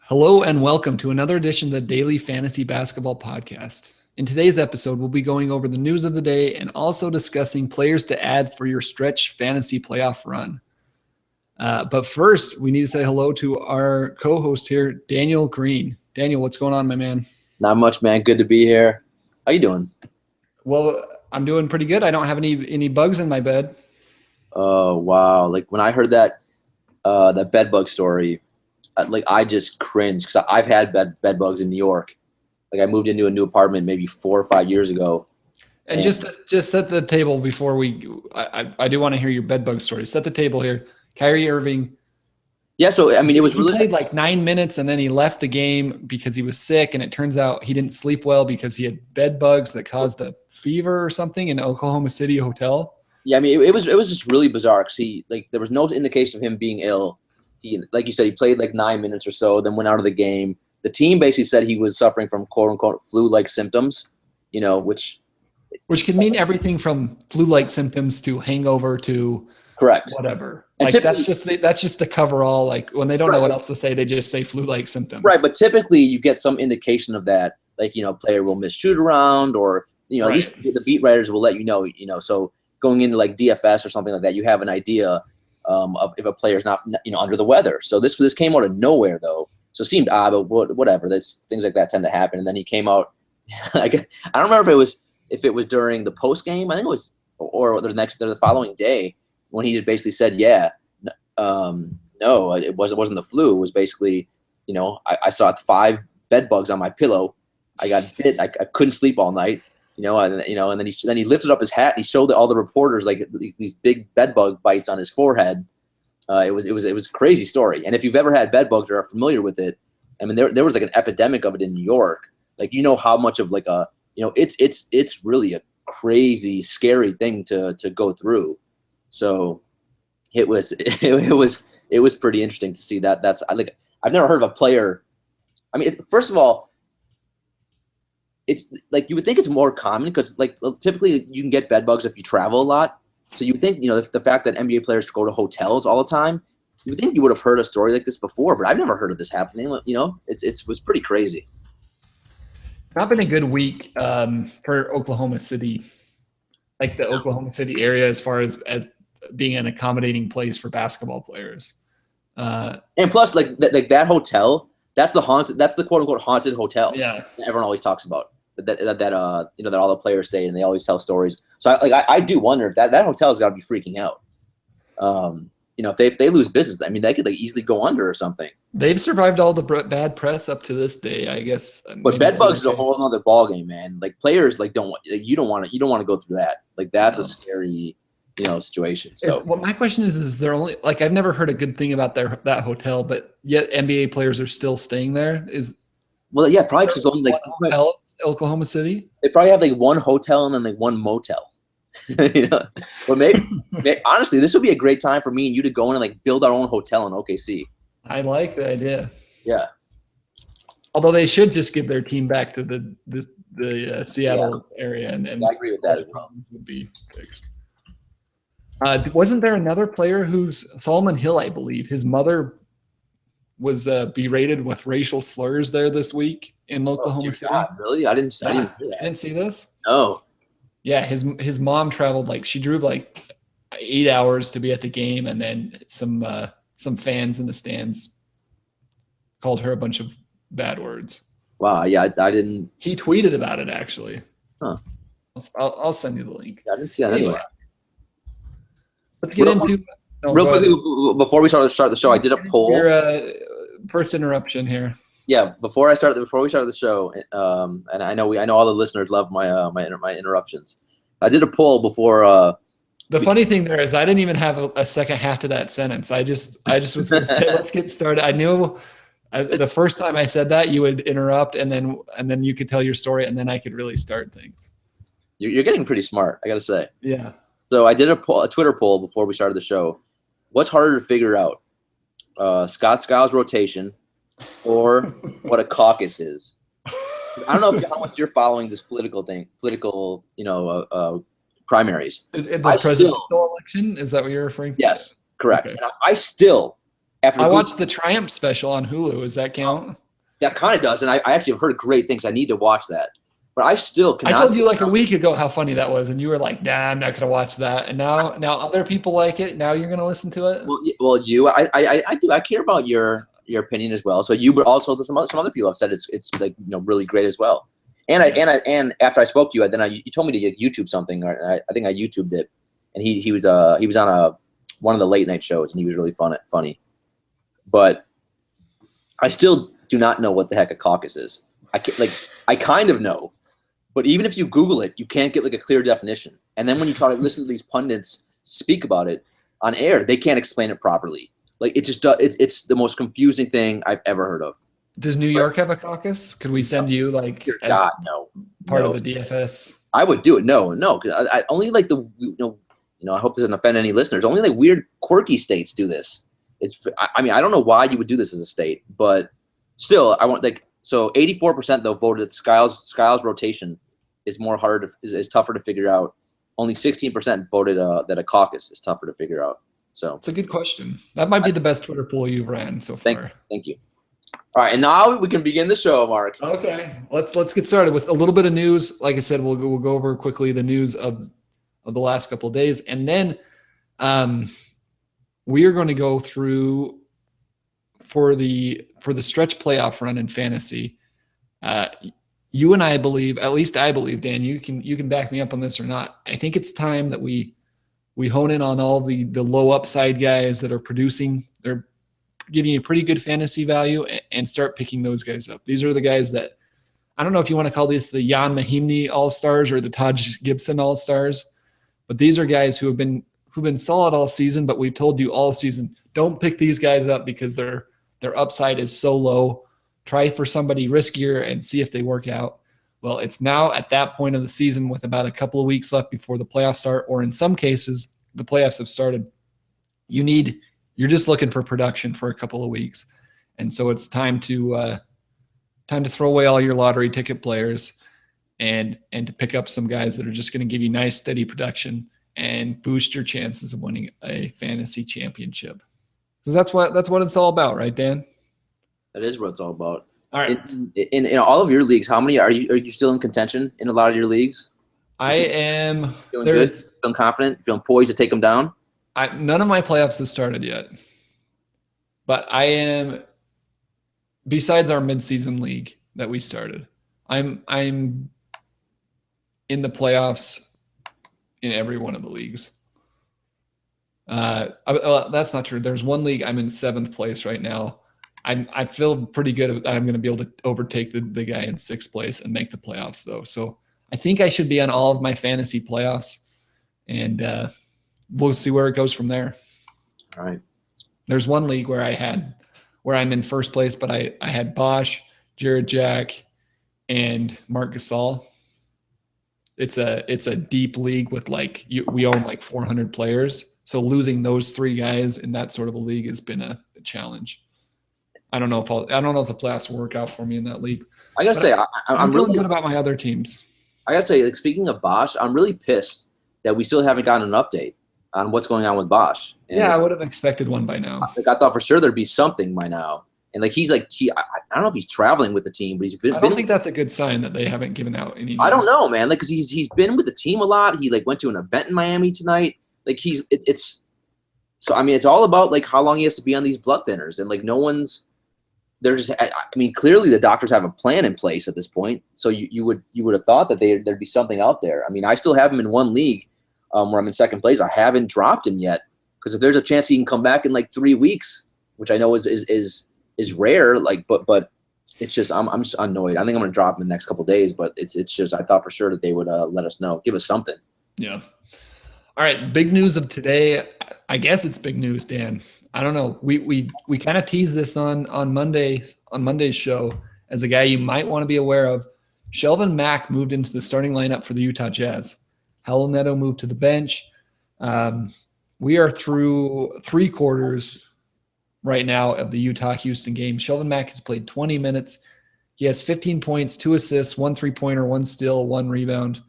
Hello and welcome to another edition of the Daily Fantasy Basketball Podcast. In today's episode, we'll be going over the news of the day and also discussing players to add for your stretch fantasy playoff run. But first, we need to say hello to our co-host here, Daniel Green. Daniel, what's going on, my man? Not much, man. Good to be here. How you doing? Well, I'm doing pretty good. I don't have any bugs in my bed. Oh, wow. Like when I heard that bed bug story, I just cringed because I've had bed bugs in New York. Like I moved into a new apartment maybe 4 or 5 years ago. And just set the table before I do want to hear your bed bug story. Set the table here. Kyrie Irving. Yeah, so I mean, it was he played like 9 minutes and then he left the game because he was sick, and it turns out he didn't sleep well because he had bed bugs that caused a fever or something in Oklahoma City hotel. Yeah, I mean, it was just really bizarre because there was no indication of him being ill. He, like you said, he played like 9 minutes or so, then went out of the game. The team basically said he was suffering from quote unquote flu-like symptoms, which can mean everything from flu-like symptoms to hangover to correct whatever. And like that's just the cover-all. Like when they don't know what else to say, they just say flu-like symptoms. Right, but typically you get some indication of that, like player will miss shoot around, or at least the beat writers will let you know. So going into like DFS or something like that, you have an idea of if a player's not under the weather. So this came out of nowhere though, so it seemed odd, but whatever. That's things like that tend to happen. And then he came out. I don't remember if it was during the post game. I think it was, or the following day when he just basically said, no, it wasn't the flu. It was basically, I saw 5 bed bugs on my pillow. I got bit. I couldn't sleep all night. And then he lifted up his hat and he showed all the reporters like these big bed bug bites on his forehead. It was a crazy story. And if you've ever had bed bugs or are familiar with it, I mean, there was like an epidemic of it in New York. Like, how much of like it's really a crazy, scary thing to go through. So it was pretty interesting to see that. I've never heard of a player. I mean, first of all, it's like you would think it's more common because like typically you can get bed bugs if you travel a lot. So you would think, the fact that NBA players go to hotels all the time, you would think you would have heard a story like this before, but I've never heard of this happening. It was pretty crazy. It's not been a good week for Oklahoma City, like the Oklahoma City area, as far as being an accommodating place for basketball players. And plus, like that hotel, that's the quote unquote haunted hotel. Yeah, that everyone always talks about. That all the players stay and they always tell stories. So I do wonder if that hotel's got to be freaking out. If they lose business, I mean, they could like easily go under or something. They've survived all the bad press up to this day, I guess. But bed bugs is a whole other ballgame, man. Like players, you don't want to go through that. Like that's a scary, situation. So well, my question is there only like I've never heard a good thing about that hotel, but yet NBA players are still staying there? Well, yeah, probably because it's only like hotel, Oklahoma City. They probably have like one hotel and then like one motel. But maybe honestly, this would be a great time for me and you to go in and like build our own hotel in OKC. I like the idea. Yeah. Although they should just give their team back to the Seattle area, and I agree with that as well. Would be fixed. Wasn't there another player who's Solomon Hill? I believe his mother was berated with racial slurs there this week in Oklahoma City. God, really? I didn't hear that. I didn't see this. No. Yeah, his mom traveled she drove like 8 hours to be at the game, and then some fans in the stands called her a bunch of bad words. Wow. Yeah, I didn't. He tweeted about it actually. Huh. I'll send you the link. Yeah, I didn't see that anyway. Let's get into real quickly before we start the show. I did a poll. Your first interruption here. Yeah, before we started the show, and I know all the listeners love my my interruptions. I did a poll before. The funny thing there is I didn't even have a second half to that sentence. I just was going to say let's get started. I knew the first time I said that you would interrupt, and then you could tell your story, and then I could really start things. You're getting pretty smart, I got to say. Yeah. So I did a Twitter poll before we started the show. What's harder to figure out, Scott Skiles' rotation or what a caucus is? I don't know how much you're following this political primaries. The presidential election? Is that what you're referring to? Yes, correct. Okay. And I still After I the watched the Triumph special on Hulu. Does that count? that kind of does, and I actually have heard great things. I need to watch that, but I still I cannot. told you like a week ago how funny that was, and you were like, "Nah, I'm not gonna watch that." And now other people like it. Now you're gonna listen to it. I do. I care about your opinion as well. So you, but also some other people have said it's like really great as well. And after I spoke to you, you told me to YouTube something. Or I think I YouTubed it, and he was on one of the late night shows, and he was really funny. But I still do not know what the heck a caucus is. I kind of know, but even if you Google it, you can't get like a clear definition. And then when you try to listen to these pundits speak about it on air, they can't explain it properly. Like it just it's the most confusing thing I've ever heard of. Does New York have a caucus? Could we send you like Dear as God, no. part No. of the DFS? I would do it. No, 'cause I only like the I hope this doesn't offend any listeners. Only like weird, quirky states do this. I mean, I don't know why you would do this as a state, but still, I want like so 84% though voted that Skiles rotation is is tougher to figure out. Only 16% voted that a caucus is tougher to figure out. So It's a good question. That might be the best Twitter poll you've ran so far. Thank you. All right, and now we can begin the show, Mark. Okay, let's get started with a little bit of news. Like I said, we'll go over quickly the news of the last couple of days, and then we are going to go through for the stretch playoff run in fantasy. You and I believe, at least I believe, Dan, you can back me up on this or not. I think it's time that we hone in on all the low upside guys that are producing. They're giving you pretty good fantasy value, and start picking those guys up. These are the guys that, I don't know if you want to call these the Jan Mahimni All-Stars or the Taj Gibson All-Stars, but these are guys who've been solid all season, but we've told you all season, don't pick these guys up because their upside is so low. Try for somebody riskier and see if they work out. Well, it's now at that point of the season with about a couple of weeks left before the playoffs start, or in some cases, the playoffs have started. You're just looking for production for a couple of weeks. And so it's time to throw away all your lottery ticket players and to pick up some guys that are just going to give you nice, steady production and boost your chances of winning a fantasy championship. So that's what it's all about, right, Dan? That is what it's all about. All right. In all of your leagues, how many are you still in contention in a lot of your leagues? I am feeling good, feeling confident, feeling poised to take them down. None of my playoffs have started yet, but I am. Besides our midseason league that we started, I'm in the playoffs in every one of the leagues. That's not true. There's one league I'm in 7th place right now. I feel pretty good that I'm going to be able to overtake the guy in 6th place and make the playoffs, though. So I think I should be on all of my fantasy playoffs, and we'll see where it goes from there. All right. There's one league where I'm in 1st place, but I had Bosch, Jared Jack, and Mark Gasol. It's a deep league with we own like 400 players. So losing those 3 guys in that sort of a league has been a challenge. I don't know if the playoffs will work out for me in that league. I gotta say, I'm feeling good about my other teams. I gotta say, like, speaking of Bosch, I'm really pissed that we still haven't gotten an update on what's going on with Bosch. And I would have expected one by now. I thought for sure there'd be something by now. And I don't know if he's traveling with the team, but he's been. I don't think that's a good sign that they haven't given out any news. I don't know, man. Like, cause he's been with the team a lot. He went to an event in Miami tonight. Like so. I mean, it's all about like how long he has to be on these blood thinners, and like no one's. I mean, clearly the doctors have a plan in place at this point. So you would have thought that there'd be something out there. I mean, I still have him in one league where I'm in 2nd place. I haven't dropped him yet because if there's a chance he can come back in like 3 weeks, which I know is rare. Like, but it's just I'm just annoyed. I think I'm gonna drop him in the next couple of days. But it's just I thought for sure that they would let us know, give us something. Yeah. All right. Big news of today. I guess it's big news, Dan. I don't know. We kind of teased this on Monday's show as a guy you might want to be aware of. Shelvin Mack moved into the starting lineup for the Utah Jazz. Howell Neto moved to the bench. We are through 3 quarters right now of the Utah-Houston game. Shelvin Mack has played 20 minutes. He has 15 points, 2 assists, 1 3-pointer, 1 steal, 1 rebound.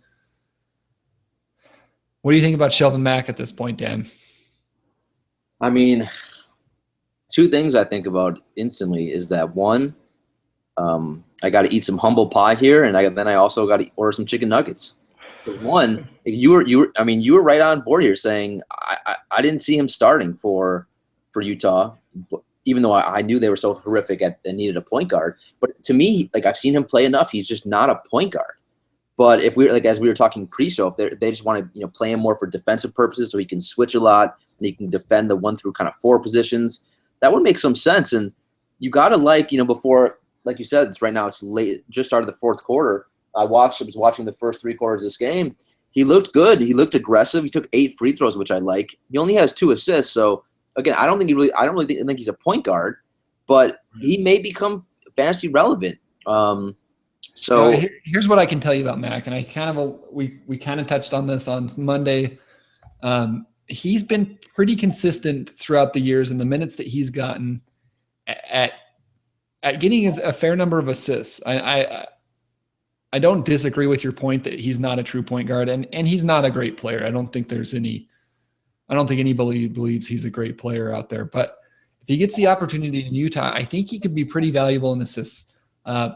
What do you think about Shelvin Mack at this point, Dan? I mean, two things I think about instantly is that one, I got to eat some humble pie here, and then I also got to order some chicken nuggets. Because one, you were right on board here saying I didn't see him starting for Utah, even though I knew they were so horrific and needed a point guard. But to me, like I've seen him play enough, he's just not a point guard. But if we as we were talking pre-show, if they just want to play him more for defensive purposes, so he can switch a lot and he can defend the 1 through kind of 4 positions, that would make some sense. And you got to before, like you said, right now it's late, just started the fourth quarter. I was watching the first 3 quarters of this game. He looked good. He looked aggressive. He took 8 free throws, which I like. He only has 2 assists. So again, I don't really think he's a point guard, but he may become fantasy relevant. Here's what I can tell you about Mac, and I we kind of touched on this on Monday. He's been pretty consistent throughout the years in the minutes that he's gotten at getting a fair number of assists. I don't disagree with your point that he's not a true point guard, and he's not a great player. I don't think anybody believes he's a great player out there. But if he gets the opportunity in Utah, I think he could be pretty valuable in assists.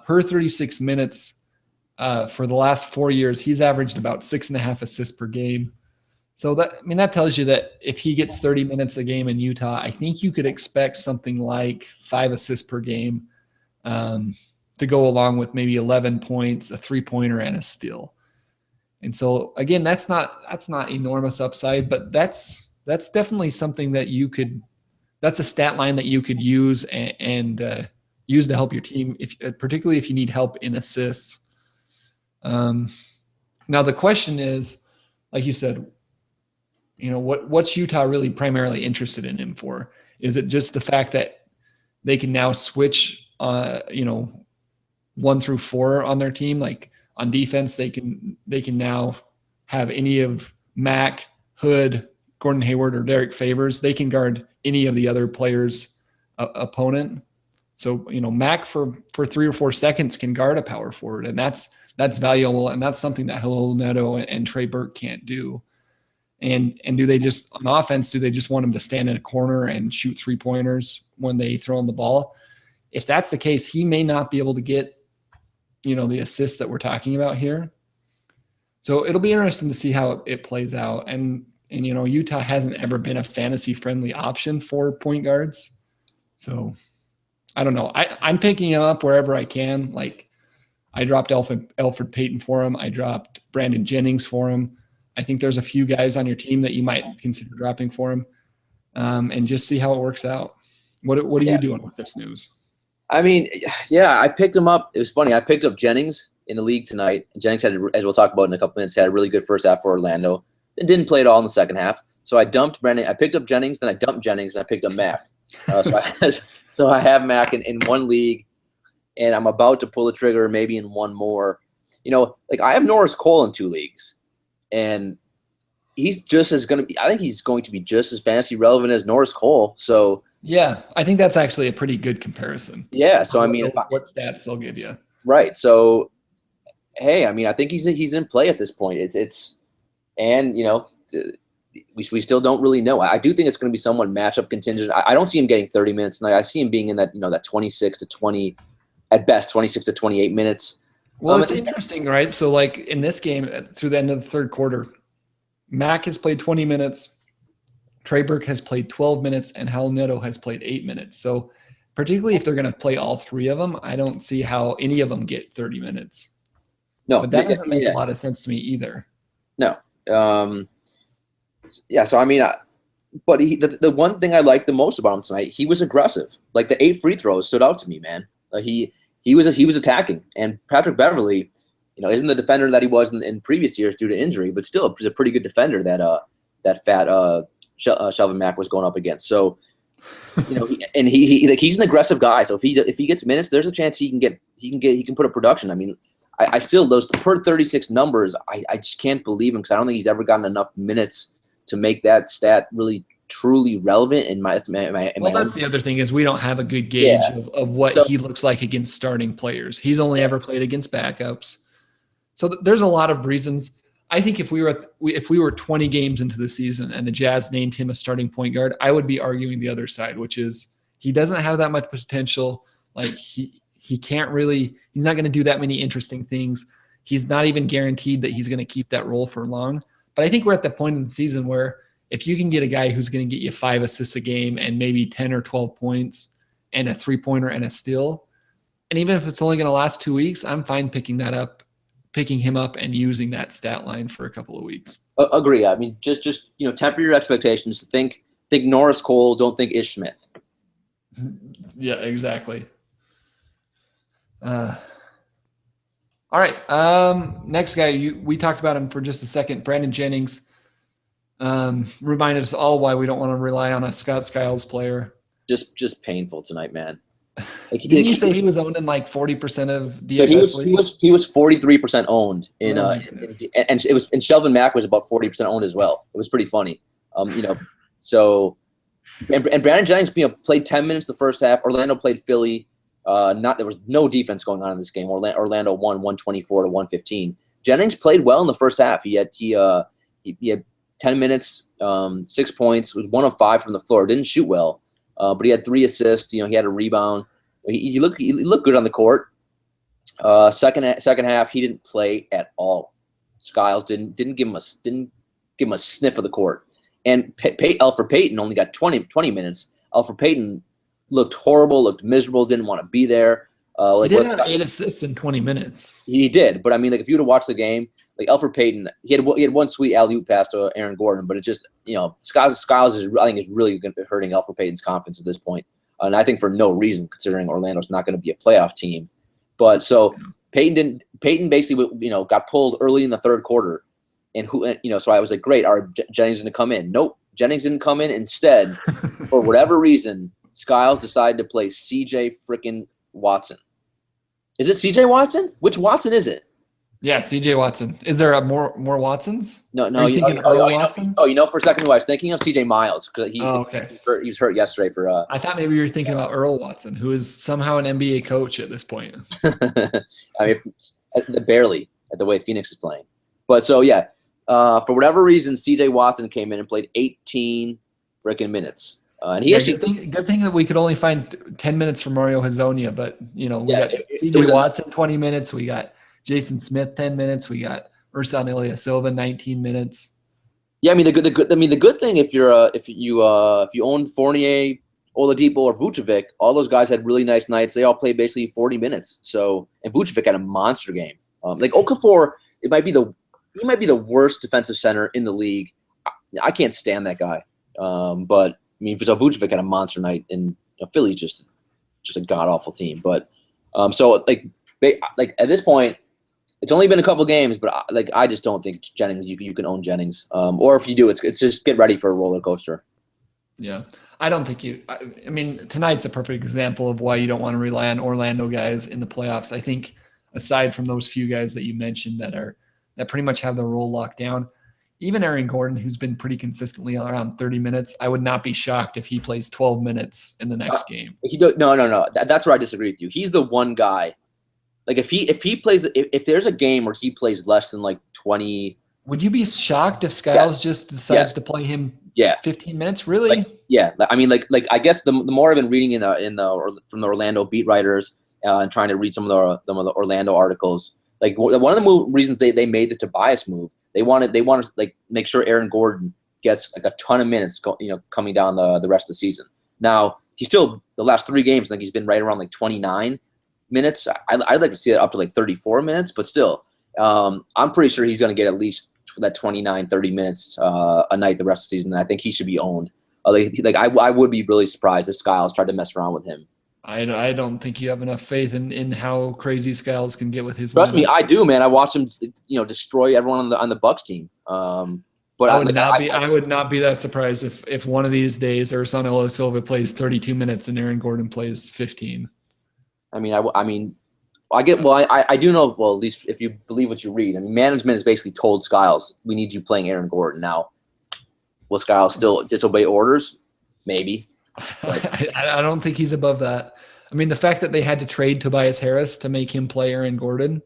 Per 36 minutes for the last 4 years, he's averaged about 6.5 assists per game. So that tells you that if he gets 30 minutes a game in Utah, I think you could expect something like 5 assists per game to go along with maybe 11 points, a 3-pointer, and a steal. And so again, that's not enormous upside, but that's definitely something that that's a stat line that you could use and use to help your team, particularly if you need help in assists. Now the question is, like you said, what's Utah really primarily interested in him for? Is it just the fact that they can now switch, 1 through 4 on their team? Like on defense, they can now have any of Mac, Hood, Gordon Hayward, or Derek Favors. They can guard any of the other players' opponent. So, Mac for 3 or 4 seconds can guard a power forward, and that's valuable, and that's something that Halil Neto and Trey Burke can't do. And do they just, on offense, do they just want him to stand in a corner and shoot 3-pointers when they throw him the ball? If that's the case, he may not be able to get, the assists that we're talking about here. So it'll be interesting to see how it plays out. And Utah hasn't ever been a fantasy-friendly option for point guards. So I don't know. I'm picking him up wherever I can. Like I dropped Elfrid Payton for him. I dropped Brandon Jennings for him. I think there's a few guys on your team that you might consider dropping for him, and just see how it works out. What are you doing with this news? I mean, yeah, I picked him up. It was funny. I picked up Jennings in the league tonight. Jennings had, as we'll talk about in a couple minutes, had a really good first half for Orlando. It didn't play at all in the second half. So I dumped Brandon. I picked up Jennings, then I dumped Jennings, and I picked up Mac. So I have Mac in one league, and I'm about to pull the trigger maybe in one more. I have Norris Cole in 2 leagues, and he's I think he's going to be just as fantasy relevant as Norris Cole. So yeah, I think that's actually a pretty good comparison. Yeah, so what stats they'll give you. Right. So hey, I think he's in play at this point. We still don't really know. I do think it's going to be somewhat matchup contingent. I don't see him getting 30 minutes tonight. I see him being in that, that 26 to 20, at best 26 to 28 minutes. Well, it's interesting, right? So like in this game, through the end of the third quarter, Mac has played 20 minutes, Trey Burke has played 12 minutes, and Halil Neto has played 8 minutes. So particularly if they're going to play all 3 of them, I don't see how any of them get 30 minutes. No, but that doesn't make a lot of sense to me either. No. Yeah, so but the one thing I liked the most about him tonight, he was aggressive. Like the 8 free throws stood out to me, man. He was attacking, and Patrick Beverley, isn't the defender that he was in previous years due to injury, but still is a pretty good defender that fat Shelvin Mack was going up against. So, he's an aggressive guy. So if he gets minutes, there's a chance he can put up production. I still, those per 36 numbers, I just can't believe him because I don't think he's ever gotten enough minutes to make that stat really truly relevant in my that's the other thing is we don't have a good gauge of what he looks like against starting players. He's only ever played against backups. So there's a lot of reasons. I think if we were 20 games into the season and the Jazz named him a starting point guard, I would be arguing the other side, which is he doesn't have that much potential. Like he can't really, he's not going to do that many interesting things. He's not even guaranteed that he's going to keep that role for long. But I think we're at the point in the season where if you can get a guy who's going to get you 5 assists a game and maybe 10 or 12 points and a 3-pointer and a steal, and even if it's only going to last 2 weeks, I'm fine picking him up and using that stat line for a couple of weeks. Agree. I mean, just temper your expectations. Think Norris Cole. Don't think Ish Smith. Yeah, exactly. All right. Next guy, we talked about him for just a second. Brandon Jennings reminded us all why we don't want to rely on a Scott Skiles player. Just painful tonight, man. Didn't you say he was owned in like 40% of DFS leagues? He was 43% owned in and it was, and Shelvin Mack was about 40% owned as well. It was pretty funny. So and Brandon Jennings played 10 minutes the first half. Orlando played Philly. There was no defense going on in this game. Orlando won 124 to 115. Jennings played well in the first half. He had 10 minutes, 6 points, was 1 of 5 from the floor. Didn't shoot well, but he had 3 assists. He had a rebound. He looked good on the court. Second half, he didn't play at all. Skiles didn't give him a sniff of the court. And Elfrid Payton only got 20 minutes. Elfrid Payton looked horrible, looked miserable, didn't want to be there. He did have 8 assists in 20 minutes. He did, but I mean, like if you would have watched the game, like Elfrid Payton, he had one sweet alley-oop pass to Aaron Gordon, but it just Skiles is really hurting Elfrid Payton's confidence at this point, and I think for no reason, considering Orlando's not going to be a playoff team. But so Payton basically got pulled early in the third quarter, and so I was like, great, our Jennings going to come in. Nope, Jennings didn't come in. Instead, for whatever reason, Skiles decided to play C.J. freaking Watson. Is it C.J. Watson? Which Watson is it? Yeah, C.J. Watson. Is there more Watsons? No. Are you thinking Earl Watson? For a second, I was thinking of C.J. Miles because he was hurt yesterday for. I thought maybe you were thinking about Earl Watson, who is somehow an NBA coach at this point. I mean, barely at the way Phoenix is playing, but so yeah. For whatever reason, C.J. Watson came in and played 18 freaking minutes. And he good thing that we could only find 10 minutes for Mario Hazonia, but we got C.J. Watson 20 minutes, we got Jason Smith 10 minutes, we got Ersan Ilyasova 19 minutes. Yeah, I mean the good thing if you own Fournier, Oladipo, or Vucevic, all those guys had really nice nights. They all played basically 40 minutes. So and Vucevic had a monster game. Like Okafor, he might be the worst defensive center in the league. I can't stand that guy. But I mean, Vucevic had a monster night, and Philly's just a god awful team. But so like at this point, it's only been a couple games, but I just don't think Jennings. You can own Jennings, or if you do, it's just get ready for a roller coaster. Yeah, I don't think you. I mean, tonight's a perfect example of why you don't want to rely on Orlando guys in the playoffs. I think aside from those few guys that you mentioned that pretty much have their role locked down. Even Aaron Gordon, who's been pretty consistently around 30 minutes, I would not be shocked if he plays 12 minutes in the next game. No. That's where I disagree with you. He's the one guy. Like if he plays, if there's a game where he plays less than like 20. Would you be shocked if Skiles just decides to play him 15 minutes? Really? I mean, like I guess the more I've been reading from the Orlando beat writers and trying to read some of the Orlando articles, like one of the reasons they made the Tobias move. They wanted to like make sure Aaron Gordon gets like a ton of minutes, coming down the rest of the season. Now he's still the last 3 games. I think he's been right around like 29 minutes. I'd like to see that up to like 34 minutes, but still, I'm pretty sure he's going to get at least that 29, 30 minutes a night the rest of the season. And I think he should be owned. I would be really surprised if Skiles tried to mess around with him. I don't think you have enough faith in how crazy Skiles can get with his. Trust me, I do, man. I watch him, destroy everyone on the Bucks team. But I would not be that surprised if one of these days Ersan Ilyasova plays 32 minutes and Aaron Gordon plays 15. I do know. Well, at least if you believe what you read, I mean, management has basically told Skiles, "We need you playing Aaron Gordon." Now, will Skiles still disobey orders? Maybe. I don't think he's above that. I mean, the fact that they had to trade Tobias Harris to make him play Aaron Gordon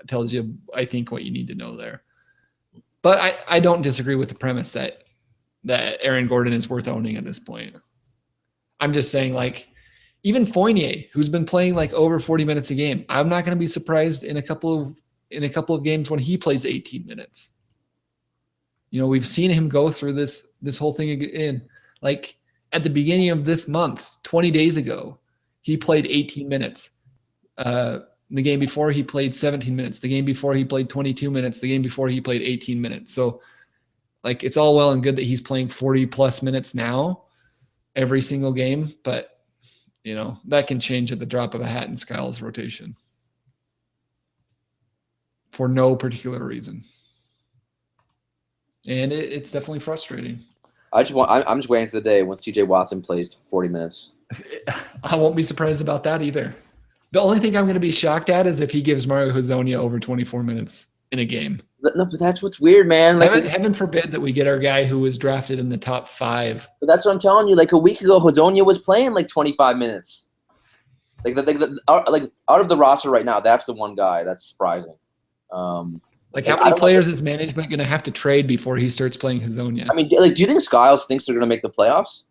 tells you, I think, what you need to know there. But I don't disagree with the premise that Aaron Gordon is worth owning at this point. I'm just saying, like, even Fournier, who's been playing like over 40 minutes a game, I'm not going to be surprised in a couple of games when he plays 18 minutes. You know, we've seen him go through this whole thing again. Like at the beginning of this month, 20 days ago, he played 18 minutes. The game before he played 17 minutes. The game before he played 22 minutes. The game before he played 18 minutes. So, like, it's all well and good that he's playing 40 plus minutes now every single game, but you know, that can change at the drop of a hat in Skyle's rotation for no particular reason. And it's definitely frustrating. I'm just waiting for the day when CJ Watson plays 40 minutes. I won't be surprised about that either. The only thing I'm going to be shocked at is if he gives Mario Hezonja over 24 minutes in a game. No, but that's what's weird, man. Like, heaven forbid that we get our guy who was drafted in the top 5. But that's what I'm telling you. Like a week ago, Hezonja was playing like 25 minutes. Like out of the roster right now, that's the one guy that's surprising. Like how many players is management going to have to trade before he starts playing Hezonja? I mean, like, do you think Skiles thinks they're going to make the playoffs?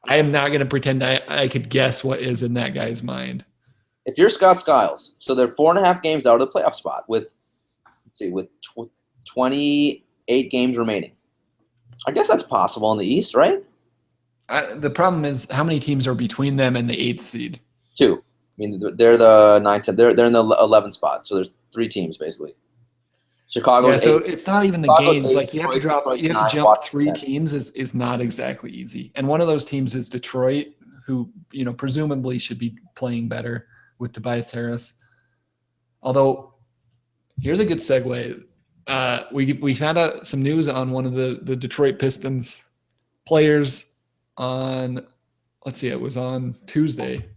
I am not going to pretend I could guess what is in that guy's mind. If you're Scott Skiles, so they're 4.5 games out of the playoff spot with 28 games remaining. I guess that's possible in the East, right? The problem is how many teams are between them and the 8th seed? 2. I mean, they're the 9, 10. They're in the 11th spot. So there's 3 teams basically. Chicago. Yeah, so it's not even the Chicago's games. 8, Like you have to jump 3 teams is not exactly easy. And one of those teams is Detroit, who presumably should be playing better with Tobias Harris. Although, here's a good segue. We found out some news on one of the Detroit Pistons players on, it was on Tuesday.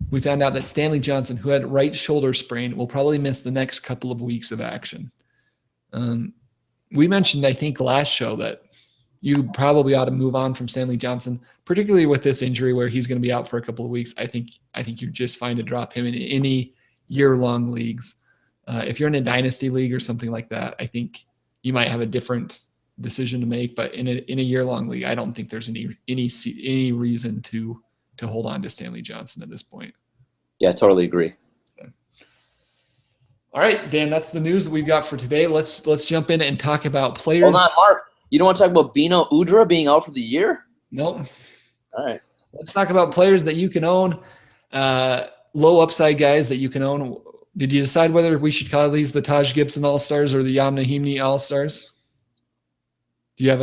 We found out that Stanley Johnson, who had right shoulder sprain, will probably miss the next couple of weeks of action. We mentioned, I think, last show that you probably ought to move on from Stanley Johnson, particularly with this injury where he's going to be out for a couple of weeks. I think you're just fine to drop him in any year-long leagues. If you're in a dynasty league or something like that, I think you might have a different decision to make. But in a year-long league, I don't think there's any reason to hold on to Stanley Johnson at this point. Yeah, I totally agree. Okay. All right, Dan, that's the news that we've got for today. Let's jump in and talk about players. Hold on, Mark. You don't want to talk about Bino Udra being out for the year? Nope. All right. Let's talk about players that you can own, low upside guys that you can own. Did you decide whether we should call these the Taj Gibson All-Stars or the Yam Nahimni All-Stars? Do you have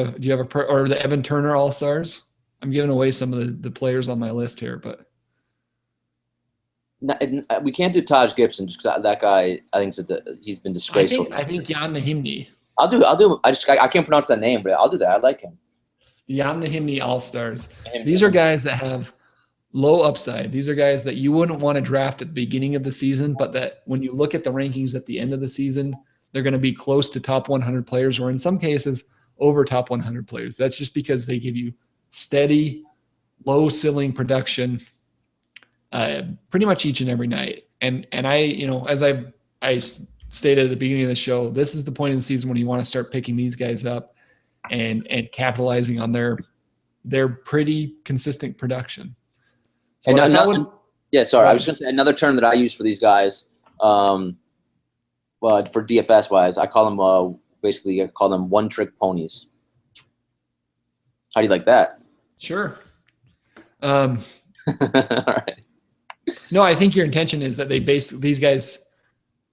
or the Evan Turner All-Stars? I'm giving away some of the players on my list here, but we can't do Taj Gibson just because that guy. I think he's been disgraceful. I think Yam Nahimni. I'll do. I can't pronounce that name, but I'll do that. I like him. Yam Nahimni All-Stars. These are guys that have low upside. These are guys that you wouldn't want to draft at the beginning of the season, but that when you look at the rankings at the end of the season, they're going to be close to top 100 players, or in some cases over top 100 players. That's just because they give you steady, low ceiling production pretty much each and every night. And I, as I stated at the beginning of the show, this is the point in the season when you want to start picking these guys up and capitalizing on their pretty consistent production. So sorry. I was going to say another term that I use for these guys, for DFS wise, I call them one-trick ponies. How do you like that? Sure. All right. No, I think your intention is that these guys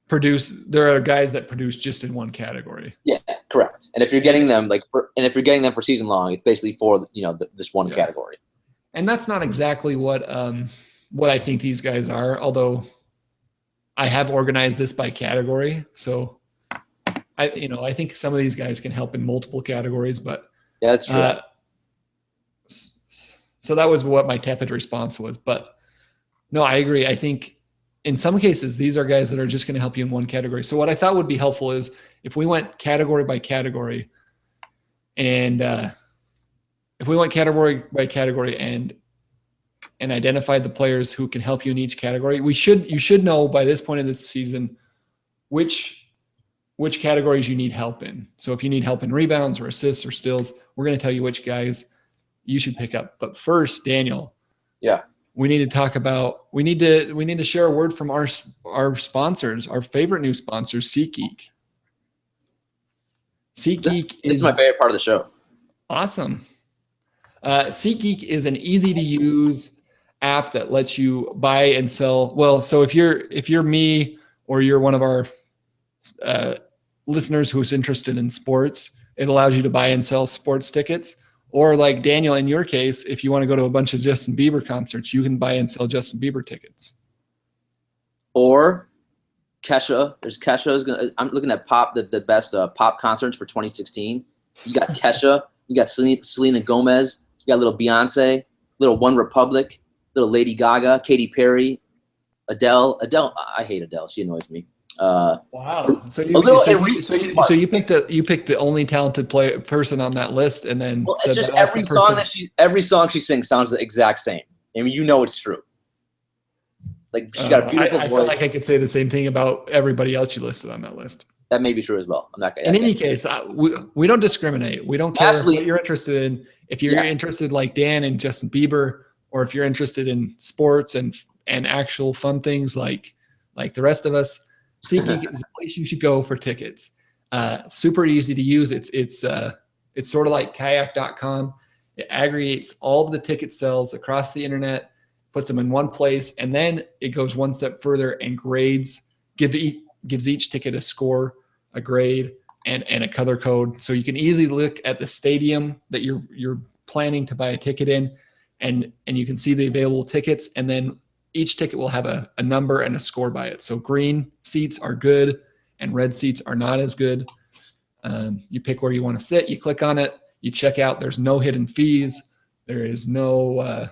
produce. There are guys that produce just in one category. Yeah, correct. And if you're getting them for season long, it's basically for this one category. And that's not exactly what I think these guys are. Although I have organized this by category, so I think some of these guys can help in multiple categories. But yeah, that's true. So that was what my tepid response was. But no, I agree. I think in some cases, these are guys that are just going to help you in one category. So what I thought would be helpful is if we went category by category and if we went category by category and identified the players who can help you in each category, you should know by this point of the season which categories you need help in. So if you need help in rebounds or assists or steals, we're going to tell you which guys. you should pick up. But first, Daniel, Yeah. we need to talk about, we need to share a word from our sponsors, our favorite new sponsor, SeatGeek. SeatGeek This is my favorite part of the show. Awesome. SeatGeek is an easy to use app that lets you buy and sell. Well, so if you're me or you're one of our listeners who's interested in sports, it allows you to buy and sell sports tickets. Or like Daniel, in your case, if you want to go to a bunch of Justin Bieber concerts, you can buy and sell Justin Bieber tickets. Or Kesha. I'm looking at the best pop concerts for 2016. You got Kesha. You got Selena Gomez. You got little Beyonce, little One Republic, little Lady Gaga, Katy Perry, Adele. I hate Adele. She annoys me. Wow. So you picked the only talented person on that list, and then it's just every song she sings sounds the exact same. I mean, you know it's true. Like she's got a beautiful voice. I feel like I could say the same thing about everybody else you listed on that list. That may be true as well. I'm not gonna. In any case, we don't discriminate. We don't care what you're interested in. If you're interested like Dan and Justin Bieber, or if you're interested in sports and actual fun things like the rest of us, SeatGeek is the place you should go for tickets. Super easy to use. It's sort of like kayak.com. It aggregates all of the ticket sales across the internet, puts them in one place, and then it goes one step further and gives each ticket a score, a grade, and a color code. So you can easily look at the stadium that you're planning to buy a ticket in, and you can see the available tickets, and then each ticket will have a number and a score by it. So green seats are good and red seats are not as good. You pick where you want to sit, you click on it, you check out. There's no hidden fees. There's no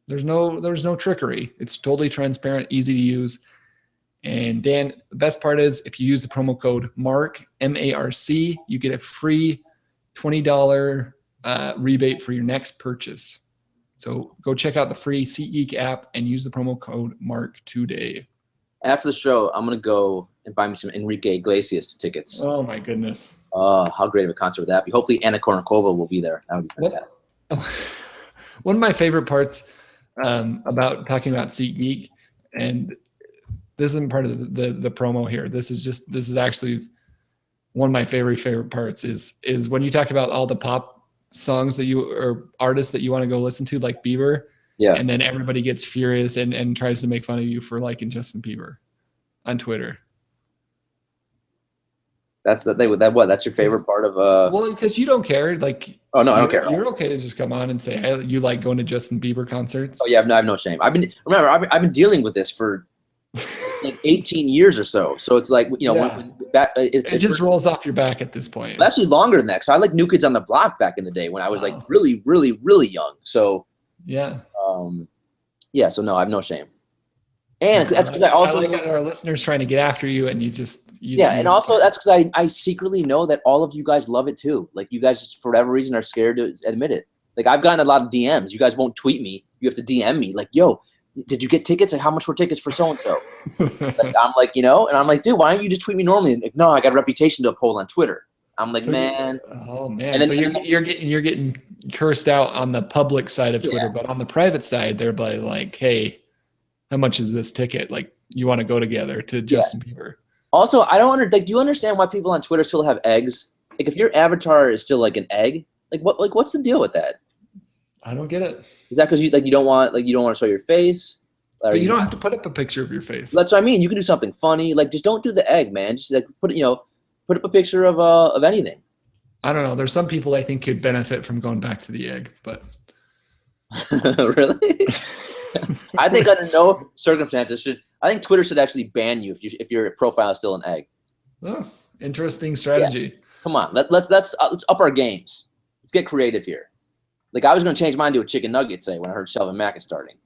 trickery. It's totally transparent, easy to use. And Dan, the best part is if you use the promo code MARC, M-A-R-C, you get a free $20 rebate for your next purchase. So go check out the free SeatGeek app and use the promo code MARC today. After the show, I'm going to go and buy me some Enrique Iglesias tickets. Oh, my goodness. How great of a concert would that be? Hopefully Anna Kournikova will be there. That would be fantastic. One of my favorite parts about talking about SeatGeek, and this isn't part of the promo here. This is actually one of my favorite parts is when you talk about all the pop songs or artists that you want to go listen to, like Bieber. Yeah. And then everybody gets furious and tries to make fun of you for liking Justin Bieber on Twitter. That's that's your favorite part of well, because you don't care. Like, oh no, I don't care. You're okay to just come on and say, hey, you like going to Justin Bieber concerts. Oh yeah, I have no shame. I've been dealing with this for like 18 years or so. So it's like, it just rolls off your back at this point. Well, actually longer than that. So I like New Kids on the Block back in the day when I was like really, really, really young. So yeah. So no, I have no shame. And that's because I also like our listeners trying to get after you, and and also that's because I secretly know that all of you guys love it too. Like you guys, for whatever reason, are scared to admit it. Like I've gotten a lot of DMs. You guys won't tweet me. You have to DM me. Like, yo, did you get tickets? Like, how much were tickets for so and so? I'm like, and I'm like, dude, why don't you just tweet me normally? And like, no, I got a reputation to uphold on Twitter. I'm like, man. Oh man. And then, so you're getting cursed out on the public side of Twitter, but on the private side, they're like, hey, how much is this ticket? Like, you want to go together to Justin Bieber? Also, I don't do you understand why people on Twitter still have eggs? Like, if your avatar is still like an egg, what's the deal with that? I don't get it. Is that because you don't want to show your face? But you don't have to put up a picture of your face. That's what I mean. You can do something funny. Like, just don't do the egg, man. Just like put up a picture of anything. I don't know. There's some people I think could benefit from going back to the egg, but really. I think under no circumstances I think Twitter should actually ban you if your profile is still an egg. Oh, interesting strategy. Yeah. Come on, let's up our games. Let's get creative here. Like I was going to change mine to a chicken nugget today when I heard Shelvin Mack is starting.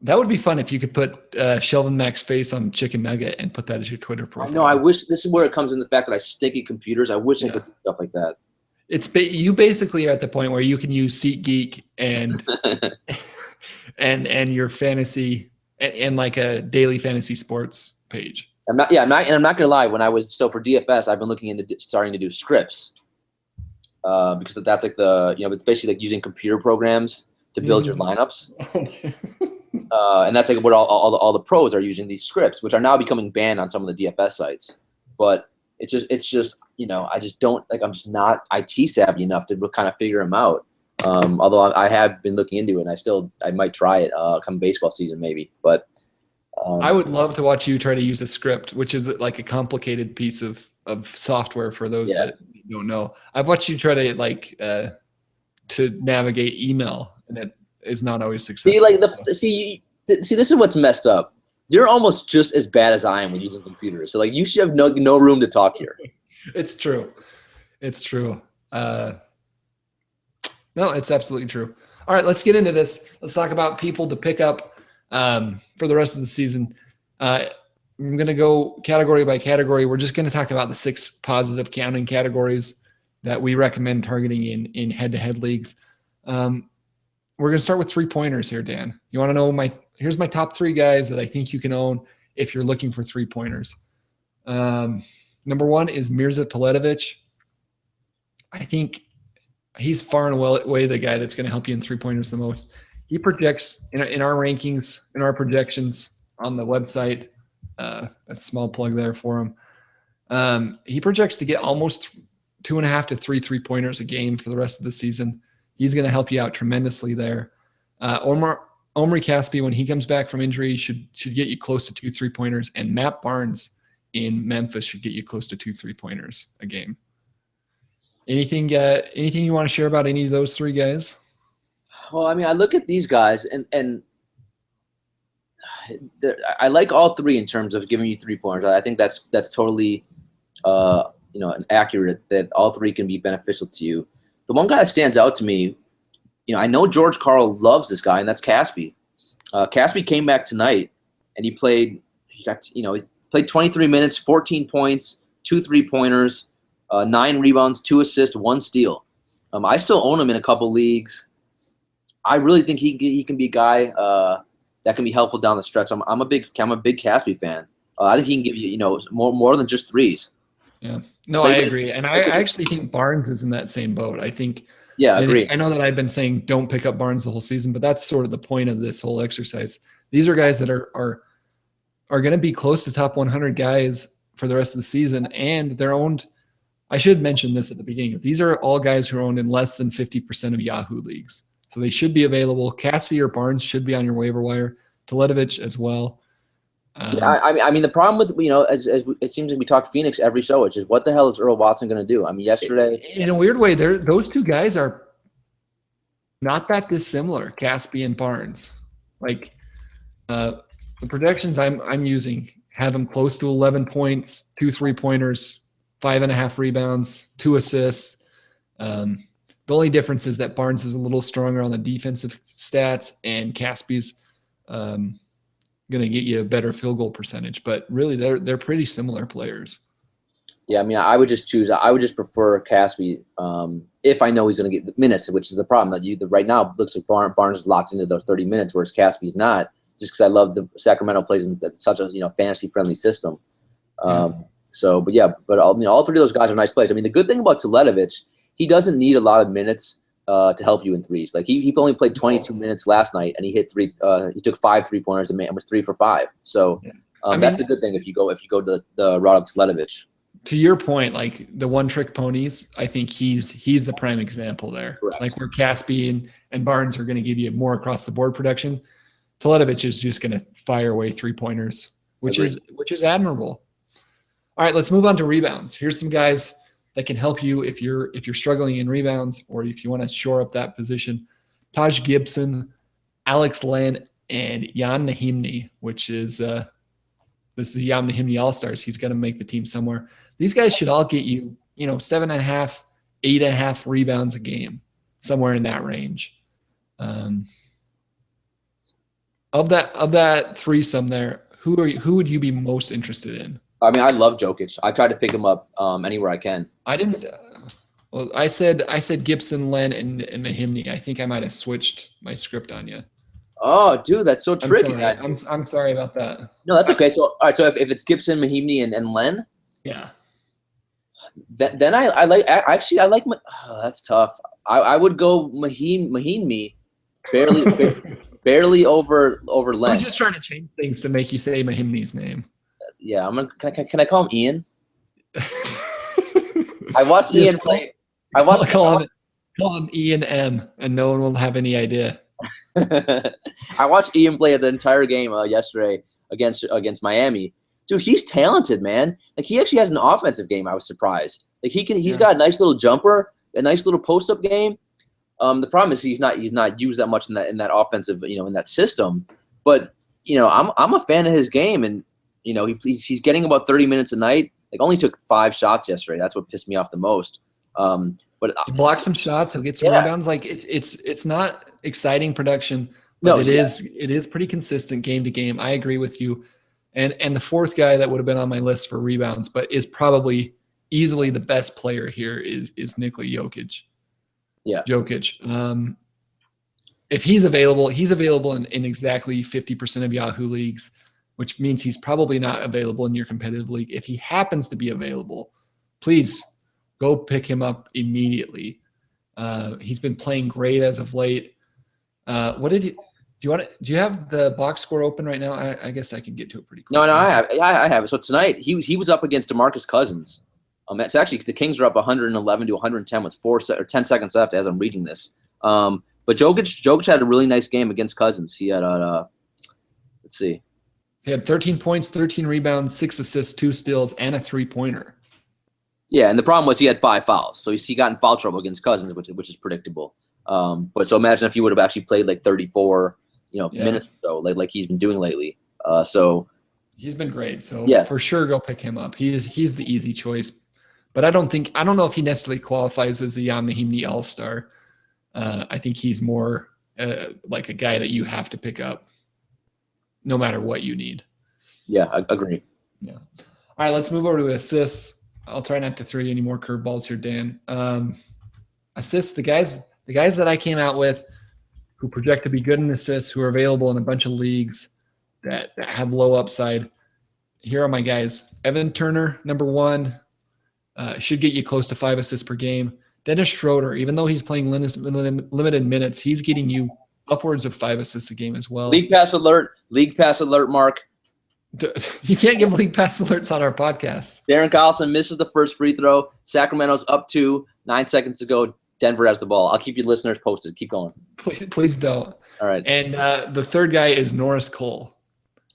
That would be fun if you could put Shelvin Mack's face on chicken nugget and put that as your Twitter profile. No, I wish this is where it comes in the fact that I stink at computers. I wish I could do stuff like that. You basically are at the point where you can use SeatGeek and and your fantasy and like a daily fantasy sports page. I'm not gonna lie. For DFS, I've been looking into starting to do scripts. because that's like it's basically like using computer programs to build your lineups. And that's like what all the pros are using, these scripts, which are now becoming banned on some of the DFS sites. But it's just I just don't like, I'm just not IT savvy enough to kind of figure them out. Although I have been looking into it, and I might try it come baseball season maybe. But I would love to watch you try to use a script, which is like a complicated piece of software for those that don't know. I've watched you try to to navigate email, and it is not always successful. See, this is what's messed up. You're almost just as bad as I am when using computers. So like, you should have no room to talk here. It's true. It's true. No, it's absolutely true. All right, let's get into this. Let's talk about people to pick up for the rest of the season. I'm going to go category by category. We're just going to talk about the 6 positive counting categories that we recommend targeting in head-to-head leagues. We're going to start with 3-pointers here, Dan. You want to know here's my top 3 guys that I think you can own if you're looking for 3-pointers. Number 1 is Mirza Teletovic. I think he's far and away the guy that's going to help you in 3-pointers the most. He projects in our rankings, in our projections on the website. A small plug there for him. He projects to get almost 2.5 to 3 3-pointers a game for the rest of the season. He's going to help you out tremendously there. Omri Caspi, when he comes back from injury, should get you close to 2 3-pointers, and Matt Barnes in Memphis should get you close to 2 3-pointers a game. Anything you want to share about any of those 3 guys? Well, I mean, I look at these guys, and I like all 3 in terms of giving you 3-pointers. I think that's totally accurate, that all 3 can be beneficial to you. The one guy that stands out to me, I know George Karl loves this guy, and that's Caspi. Caspi came back tonight, and he played 23 minutes, 14 points, 2 3-pointers, 9 rebounds, 2 assists, 1 steal. I still own him in a couple leagues. I really think he can be a guy that can be helpful down the stretch. I'm a big Caspi fan. I think he can give you more than just threes. Yeah, no, I agree, and I actually think Barnes is in that same boat. I think. Yeah, agree. I know that I've been saying don't pick up Barnes the whole season, but that's sort of the point of this whole exercise. These are guys that are going to be close to top 100 guys for the rest of the season, and they're owned. I should mention this at the beginning. These are all guys who are owned in less than 50% of Yahoo leagues. So they should be available. Caspi or Barnes should be on your waiver wire. Teletovic as well. I mean, the problem with, as it seems like we talk Phoenix every show, which is what the hell is Earl Watson going to do? I mean, yesterday. In a weird way, those 2 guys are not that dissimilar, Caspi and Barnes. Like the projections I'm using have them close to 11 points, 2 3-pointers, 5.5 rebounds, 2 assists. The only difference is that Barnes is a little stronger on the defensive stats, and Caspi's going to get you a better field goal percentage. But really, they're pretty similar players. Yeah, I mean, I would just prefer Caspi if I know he's going to get the minutes, which is the problem that right now it looks like Barnes is locked into those 30 minutes, whereas Caspi's not. Just because I love the Sacramento plays in such a fantasy friendly system. But all 3 of those guys are nice plays. I mean, the good thing about Teletovic, he doesn't need a lot of minutes to help you in threes. Like he only played 22 minutes last night, and he hit 3. He took 5 3-pointers and was 3 for 5. So that's the good thing if you go to the route of Teletovic. To your point, like the one-trick ponies, I think he's the prime example there. Correct. Like where Caspi and Barnes are going to give you more across the board production. Teletovic is just going to fire away 3-pointers, which is admirable. All right, let's move on to rebounds. Here's some guys that can help you if you're struggling in rebounds or if you want to shore up that position. Taj Gibson, Alex Len, and Jan Nahimni, which is this is the Jan Nahimni All-Stars. He's going to make the team somewhere. These guys should all get you, 7.5, 8.5 rebounds a game, somewhere in that range. Of that threesome there, who would you be most interested in? I mean, I love Jokic. I try to pick him up anywhere I can. I didn't. Well, I said Gibson, Len, and Nahimni. I think I might have switched my script on you. Oh, dude, that's so tricky. I'm sorry about that. No, that's okay. So, all right. So if it's Gibson, Mahimni, and Len, yeah. Then I like actually I like that's tough. I would go Maheen me barely barely over I'm Len. just trying to change things to make you say Mahimni's name. Yeah, can I call him Ian? I watched Yes, Ian play. I watched. call him Ian M, and no one will have any idea. I watched Ian play the entire game yesterday against Miami. Dude, he's talented, man. Like he actually has an offensive game. I was surprised. Like he's got a nice little jumper, a nice little post up game. The problem is he's not used that much in that offensive, in that system. But I'm a fan of his game, and he's getting about 30 minutes a night. Like only took 5 shots yesterday. That's what pissed me off the most. But he blocks some shots. He'll get some rebounds. Like it's not exciting production, but it is pretty consistent game to game. I agree with you. And the fourth guy that would have been on my list for rebounds, but is probably easily the best player here is Nikola Jokic. Yeah. Jokic. If he's available in exactly 50% of Yahoo leagues, which means he's probably not available in your competitive league. If he happens to be available, please go pick him up immediately. He's been playing great as of late. Do you have the box score open right now? I guess I can get to it pretty quick. No, I have it. So tonight he was up against DeMarcus Cousins. It's actually the Kings are up 111 to 110 with 10 seconds left as I'm reading this. But Jokic had a really nice game against Cousins. He had let's see. He had 13 points, 13 rebounds, 6 assists, 2 steals, and a 3-pointer. Yeah, and the problem was he had 5 fouls, so he got in foul trouble against Cousins, which is predictable. But so imagine if he would have actually played like 34, minutes or so, like he's been doing lately. So he's been great. So for sure, go pick him up. He's the easy choice. But I don't know if he necessarily qualifies as the Ian Mahinmi All-Star. I think he's more like a guy that you have to pick up no matter what you need. Yeah, I agree. Yeah. All right, let's move over to assists. I'll try not to throw you any more curveballs here, Dan. Assists, the guys that I came out with who project to be good in assists, who are available in a bunch of leagues that have low upside. Here are my guys. Evan Turner, number 1, should get you close to 5 assists per game. Dennis Schroeder, even though he's playing limited minutes, he's getting you upwards of 5 assists a game as well. League pass alert, Mark. You can't give league pass alerts on our podcast. Darren Collison misses the first free throw. Sacramento's up 2, 9 seconds to go. Denver has the ball. I'll keep you listeners posted. Keep going. Please don't. All right. And the third guy is Norris Cole.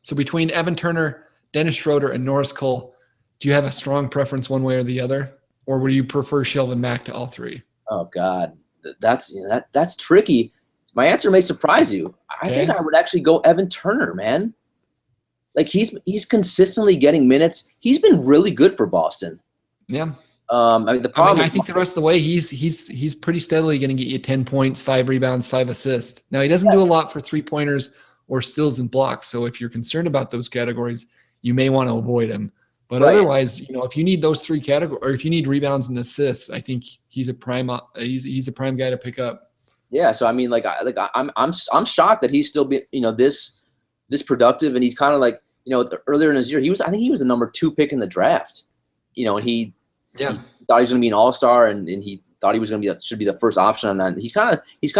So between Evan Turner, Dennis Schroeder, and Norris Cole, do you have a strong preference one way or the other? Or would you prefer Shelvin Mack to all 3? Oh, God. That's tricky. My answer may surprise you. I think I would actually go Evan Turner, man. Like he's consistently getting minutes. He's been really good for Boston. Yeah. The problem. I think the rest of the way he's pretty steadily going to get you 10 points, 5 rebounds, 5 assists. Now he doesn't do a lot for 3-pointers or steals and blocks. So if you're concerned about those categories, you may want to avoid him. But otherwise, if you need those 3 categories, or if you need rebounds and assists, I think he's a prime guy to pick up. Yeah. So I mean, I'm shocked that he's still this productive, and he's kind of like earlier in his year I think he was the number 2 pick in the draft. And he thought he was going to be an all-star, and he thought he was going to should be the first option on that. He's kind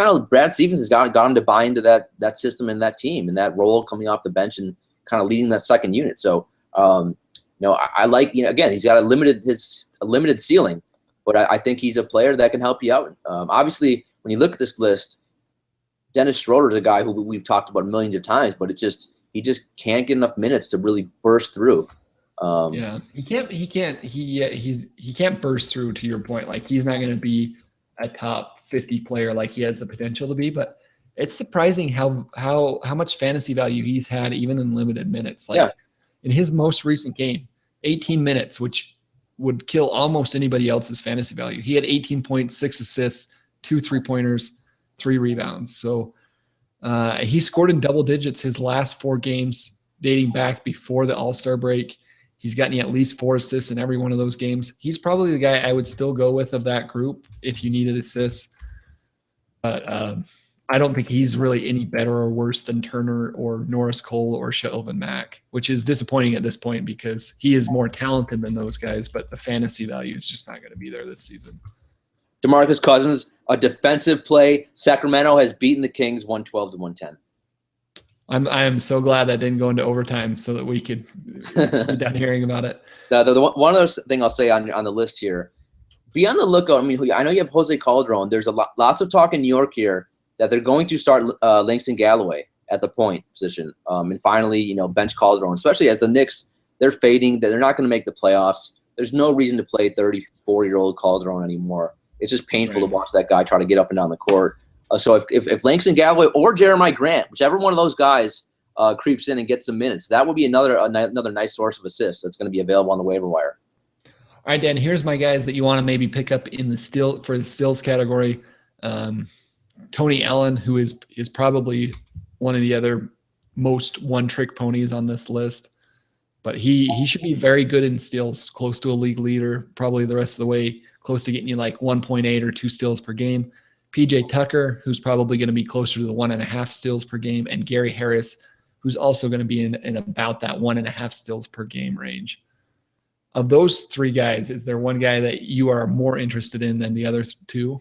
of Brad Stevens has got him to buy into that system and that team and that role coming off the bench and kind of leading that second unit. So I like again he's got a limited ceiling, but I think he's a player that can help you out. Obviously, when you look at this list, Dennis Schroeder is a guy who we've talked about millions of times, but he just can't get enough minutes to really burst through. He can't burst through, to your point. Like he's not going to be a top 50 player like he has the potential to be, but it's surprising how much fantasy value he's had even in limited minutes. Like in his most recent game, 18 minutes, which would kill almost anybody else's fantasy value. He had 18 points, 6 assists, 2 3-pointers, 3 rebounds. So he scored in double digits his last 4 games dating back before the All-Star break. He's gotten you at least 4 assists in every one of those games. He's probably the guy I would still go with of that group if you needed assists. But I don't think he's really any better or worse than Turner or Norris Cole or Shelvin Mack, which is disappointing at this point because he is more talented than those guys, but the fantasy value is just not going to be there this season. DeMarcus Cousins, a defensive play. Sacramento has beaten the Kings 112-110. I am so glad that didn't go into overtime so that we could be done hearing about it. Now, one other thing I'll say on the list here, be on the lookout. I mean, I know you have Jose Calderon. There's lots of talk in New York here that they're going to start Langston Galloway at the point position, and finally, bench Calderon, especially as the Knicks, they're fading. They're not going to make the playoffs. There's no reason to play 34-year-old Calderon anymore. It's just painful to watch that guy try to get up and down the court. So if Langston Galloway or Jeremiah Grant, whichever one of those guys creeps in and gets some minutes, that would be another nice source of assists that's going to be available on the waiver wire. All right, Dan, here's my guys that you want to maybe pick up in the steals category. Tony Allen, who is probably one of the other most one-trick ponies on this list, but he should be very good in steals, close to a league leader, probably the rest of the way, close to getting you like 1.8 or 2 steals per game. PJ Tucker, who's probably going to be closer to the 1.5 steals per game, and Gary Harris, who's also going to be in about that 1.5 steals per game range. Of those 3 guys, is there one guy that you are more interested in than the other 2?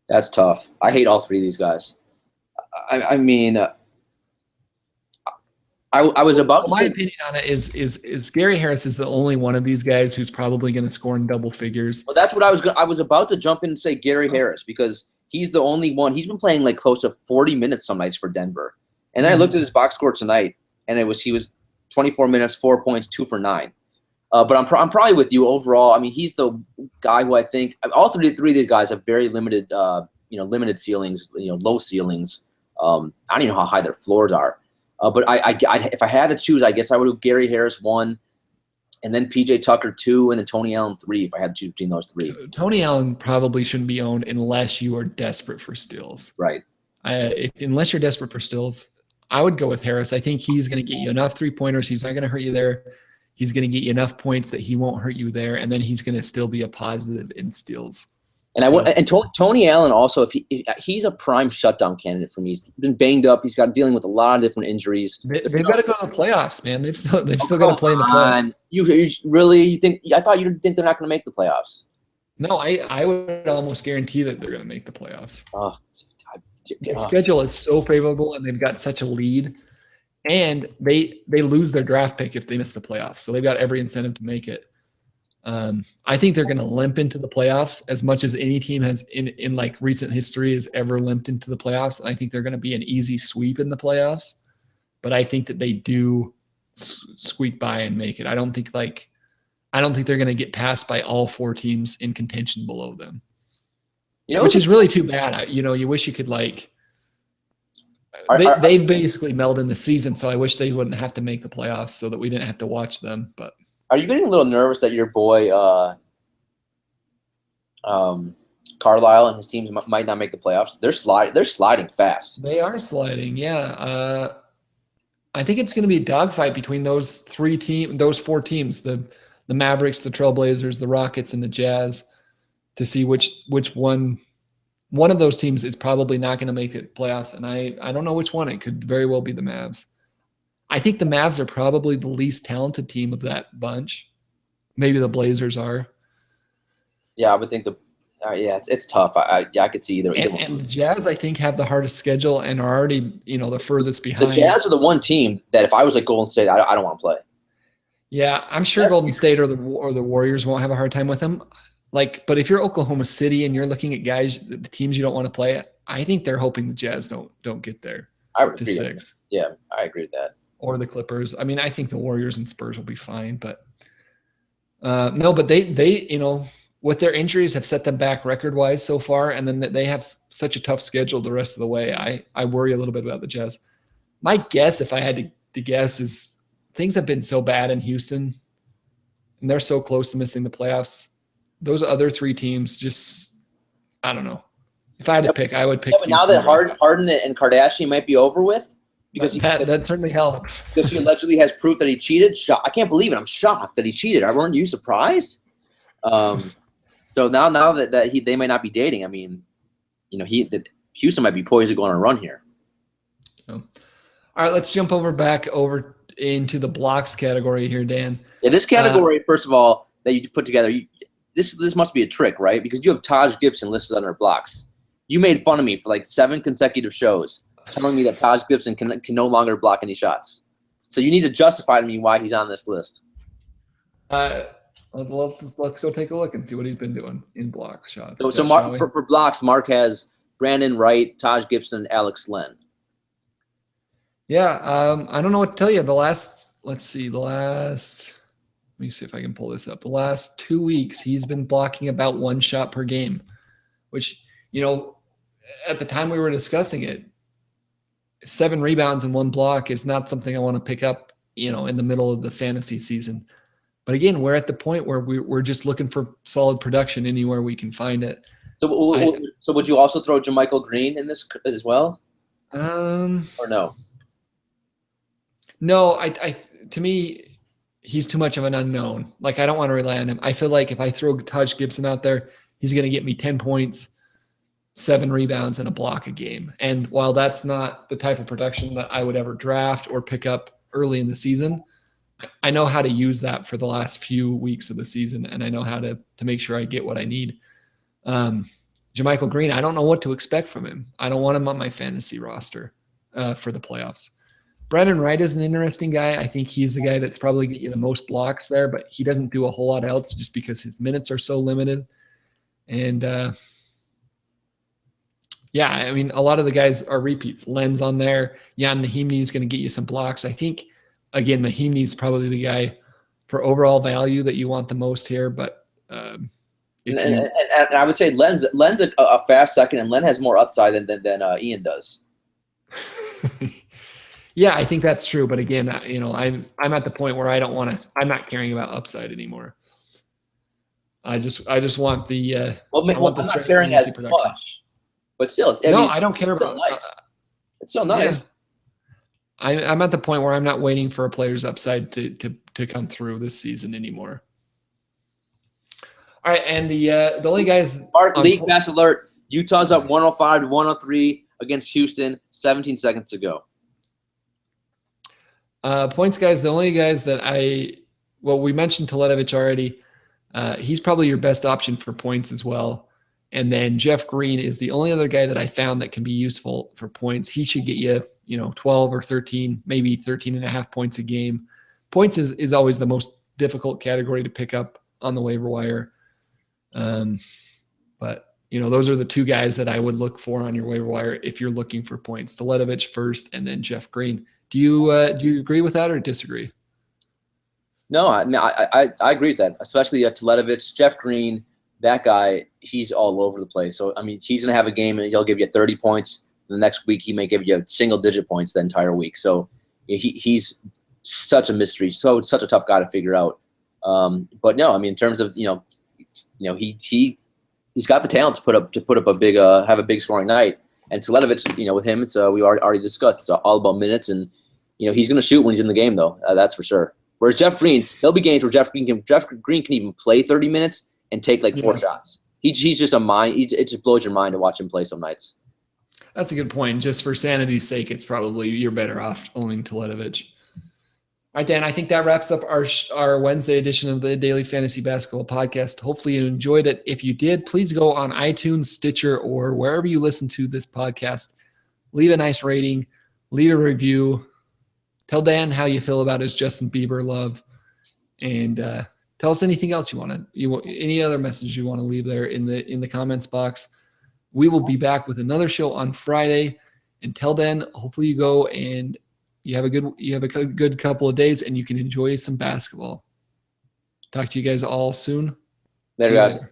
That's tough. I hate all 3 of these guys. I mean, I was about to my say, opinion on it is Gary Harris is the only one of these guys who's probably going to score in double figures. Well, that's what I was about to jump in and say Gary Harris, because he's the only one. He's been playing like close to 40 minutes some nights for Denver. And then I looked at his box score tonight, and he was 24 minutes, 4 points, 2 for 9. But I'm probably with you overall. I mean, he's the guy who I think all three of these guys have very limited, limited ceilings, low ceilings. I don't even know how high their floors are. But if I had to choose, I guess I would do Gary Harris 1, and then PJ Tucker 2, and then Tony Allen 3 if I had to choose between those 3. Tony Allen probably shouldn't be owned unless you are desperate for steals. Right. Unless you're desperate for steals, I would go with Harris. I think he's going to get you enough 3-pointers. He's not going to hurt you there. He's going to get you enough points that he won't hurt you there, and then he's going to still be a positive in steals. And Tony Allen also, if he's a prime shutdown candidate for me. He's been banged up. He's got dealing with a lot of different injuries. They've got to go to the playoffs, man. They've still got to play in the playoffs. You think? I thought you didn't think they're not going to make the playoffs. No, I would almost guarantee that they're going to make the playoffs. The schedule is so favorable, and they've got such a lead, and they lose their draft pick if they miss the playoffs. So they've got every incentive to make it. I think they're going to limp into the playoffs as much as any team has in like recent history has ever limped into the playoffs. I think they're going to be an easy sweep in the playoffs, but I think that they do squeak by and make it. I don't think they're going to get passed by all 4 teams in contention below them, which is really too bad. You wish you could they've basically melded in the season. So I wish they wouldn't have to make the playoffs so that we didn't have to watch them, but. Are you getting a little nervous that your boy Carlisle and his teams might not make the playoffs? They're sliding fast. They are sliding, yeah. I think it's going to be a dogfight between those 4 teams: the Mavericks, the Trailblazers, the Rockets, and the Jazz, to see which one of those teams is probably not going to make it playoffs. And I don't know which one. It could very well be the Mavs. I think the Mavs are probably the least talented team of that bunch. Maybe the Blazers are. Yeah, I would think it's tough. I could see either one. And the Jazz, I think, have the hardest schedule and are already, the furthest behind. The Jazz are the one team that if I was like Golden State, I don't want to play. Yeah, I'm sure Golden State or the Warriors won't have a hard time with them. But if you're Oklahoma City and you're looking at guys, the teams you don't want to play, I think they're hoping the Jazz don't get there to 6. Yeah, I agree with that. Or the Clippers. I mean, I think the Warriors and Spurs will be fine, but but they with their injuries have set them back record-wise so far, and then they have such a tough schedule the rest of the way. I worry a little bit about the Jazz. My guess, if I had to guess, is things have been so bad in Houston, and they're so close to missing the playoffs. Those other 3 teams just, I don't know. If I had to pick, I would pick. Yeah, but now that Harden and Kardashian might be over with, because that certainly helps. Because he allegedly has proof that he cheated. I can't believe it. I'm shocked that he cheated. Weren't you surprised? So now that they might not be dating, I mean, Houston might be poised to go on a run here. Yeah. All right, let's jump back over into the blocks category here, Dan. Yeah, this category, first of all, that you put together, this must be a trick, right? Because you have Taj Gibson listed under blocks. You made fun of me for like 7 consecutive shows, telling me that Taj Gibson can no longer block any shots. So you need to justify to me why he's on this list. Let's go take a look and see what he's been doing in block shots. So for blocks, Mark has Brandon Wright, Taj Gibson, Alex Len. Yeah, I don't know what to tell you. Let me see if I can pull this up. The last 2 weeks, he's been blocking about 1 shot per game, which, at the time we were discussing it, 7 rebounds and 1 block is not something I want to pick up, in the middle of the fantasy season. But again, we're at the point where we're just looking for solid production anywhere we can find it. So would you also throw JaMychal Green in this as well? Or no? No, to me, he's too much of an unknown. Like, I don't want to rely on him. I feel like if I throw Taj Gibson out there, he's going to get me 10 points, 7 rebounds, and a block a game. And while that's not the type of production that I would ever draft or pick up early in the season, I know how to use that for the last few weeks of the season, and I know how to make sure I get what I need. JaMychal Green, I don't know what to expect from him. I don't want him on my fantasy roster for the playoffs. Brandon Wright is an interesting guy. I think he's the guy that's probably get you the most blocks there, but he doesn't do a whole lot else just because his minutes are so limited. And yeah, I mean, a lot of the guys are repeats. Len's on there. Jan Mahimni is going to get you some blocks. I think, again, Mahimni is probably the guy for overall value that you want the most here. But and I would say Len's a fast second, and Len has more upside than Ian does. Yeah, I think that's true. But again, I'm at the point where I'm not caring about upside anymore. I just want the I want the I'm not caring as production. Much, but still, I don't care about. Nice. It's so nice. Yeah. I'm at the point where I'm not waiting for a player's upside to come through this season anymore. All right, and the only guys. Mark, league pass alert. Utah's up 105-103 against Houston. 17 seconds to go. Points guys, the only guys that we mentioned Teletovic already. He's probably your best option for points as well. And then Jeff Green is the only other guy that I found that can be useful for points. He should get you, 12 or 13, maybe 13 and a half points a game. Points is always the most difficult category to pick up on the waiver wire. But those are the 2 guys that I would look for on your waiver wire if you're looking for points. Teletovic first, and then Jeff Green. Do you agree with that or disagree? No, I agree with that, especially Teletovic, Jeff Green, that guy, he's all over the place. So, I mean, he's going to have a game and he'll give you 30 points. The next week, he may give you single-digit points the entire week. So, he's such a mystery, such a tough guy to figure out. But no, I mean, in terms of, he's got the talent to put up a big, have a big scoring night. And Teletovic, with him, it's we already discussed. It's all about minutes, and he's going to shoot when he's in the game, though. That's for sure. Whereas Jeff Green, there'll be games where Jeff Green can even play 30 minutes and take like 4 shots. He's just a mind. It just blows your mind to watch him play some nights. That's a good point. Just for sanity's sake, it's probably you're better off owning Teletovic. All right, Dan, I think that wraps up our Wednesday edition of the Daily Fantasy Basketball Podcast. Hopefully you enjoyed it. If you did, please go on iTunes, Stitcher, or wherever you listen to this podcast. Leave a nice rating. Leave a review. Tell Dan how you feel about his Justin Bieber love. And tell us anything else any other message you want to leave there in the comments box. We will be back with another show on Friday. Until then, hopefully you go and you have a good couple of days and you can enjoy some basketball. Talk to you guys all soon. Later, guys.